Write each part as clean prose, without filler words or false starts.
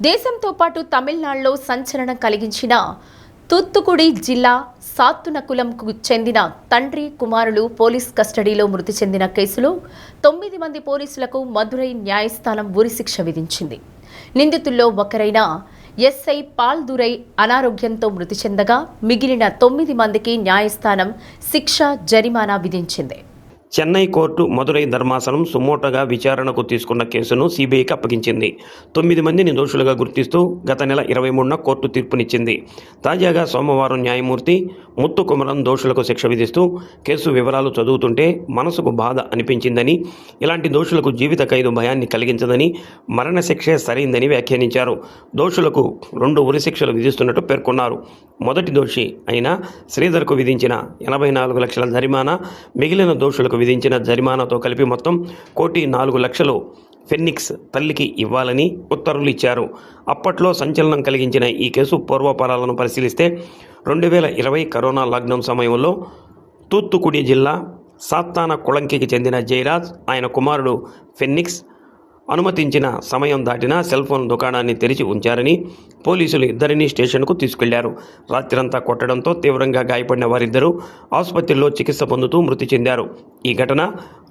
దేశంతో పాటు తమిళనాడులో సంచలనం కలిగించిన తూత్తుకుడి జిల్లా సాత్తునకులంకు చెందిన తండ్రి కుమారులు పోలీస్ కస్టడీలో మృతి చెందిన కేసులో 9 మంది పోలీసులకు మదురై న్యాయస్థానం ఉరిశిక్ష విధించింది. నిందితుల్లో ఒకరైన ఎస్ఐ పాల్దురై అనారోగ్యంతో మృతి చెందగా మిగిలిన 9 మందికి న్యాయస్థానం శిక్ష జరిమానా విధించింది. చెన్నై కోర్టు మదురై ధర్మాసనం సుమోటోగా విచారణకు తీసుకున్న కేసును సిబిఐకి అప్పగించింది. 9 మందిని దోషులుగా గుర్తిస్తూ గత నెల 23న కోర్టు తీర్పునిచ్చింది. తాజాగా సోమవారం న్యాయమూర్తి ముత్తుకుమరన్ దోషులకు శిక్ష విధిస్తూ కేసు వివరాలు చదువుతుంటే మనసుకు బాధ అనిపించిందని, ఇలాంటి దోషులకు జీవిత ఖైదు భయాన్ని కలిగించదని, మరణశిక్షే సరైందని వ్యాఖ్యానించారు. దోషులకు 2 ఉరిశిక్షలు విధిస్తున్నట్టు పేర్కొన్నారు. మొదటి దోషి అయిన శ్రీధర్కు విధించిన 84 లక్షల జరిమానా, మిగిలిన దోషులకు విధించిన జరిమానాతో కలిపి మొత్తం 1,04,00,000 ఫెన్నిక్స్ తల్లికి ఇవ్వాలని ఉత్తర్వులు ఇచ్చారు. అప్పట్లో సంచలనం కలిగించిన ఈ కేసు పూర్వపరాలను పరిశీలిస్తే 2020 కరోనా లాక్డౌన్ సమయంలో తూత్తుకుడి జిల్లా సాత్తానకుళంకి చెందిన జయరాజ్, ఆయన కుమారుడు ఫెన్నిక్స్ అనుమతించిన సమయం దాటినా సెల్ ఫోన్ దుకాణాన్ని తెరిచి ఉంచారని పోలీసులు ఇద్దరినీ స్టేషన్కు తీసుకెళ్లారు. రాత్రంతా కొట్టడంతో తీవ్రంగా గాయపడిన వారిద్దరూ ఆసుపత్రిలో చికిత్స పొందుతూ మృతి చెందారు. ఈ ఘటన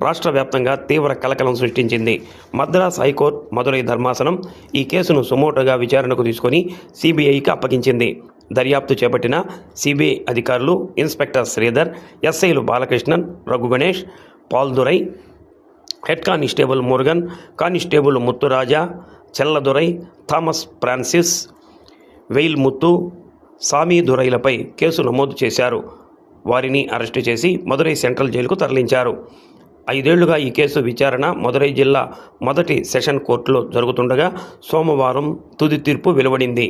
రాష్ట్ర వ్యాప్తంగా తీవ్ర కలకలం సృష్టించింది. మద్రాస్ హైకోర్టు మదురై ధర్మాసనం ఈ కేసును సుమోటోగా విచారణకు తీసుకొని సిబిఐకి అప్పగించింది. దర్యాప్తు చేపట్టిన సిబిఐ అధికారులు ఇన్స్పెక్టర్ శ్రీధర్, ఎస్ఐలు Balakrishnan, Raghu Ganesh, Paldurai, head constable Murugan, constable Muthuraja, Chelladurai, Thomas Francis, Veyil Muthu, Sami దురైలపై కేసు నమోదు చేశారు. వారిని అరెస్టు చేసి మదురై సెంట్రల్ జైలుకు తరలించారు. 5 ఏళ్లుగా ఈ కేసు విచారణ మదురై జిల్లా మొదటి సెషన్ కోర్టులో జరుగుతుండగా సోమవారం తుది తీర్పు వెలువడింది.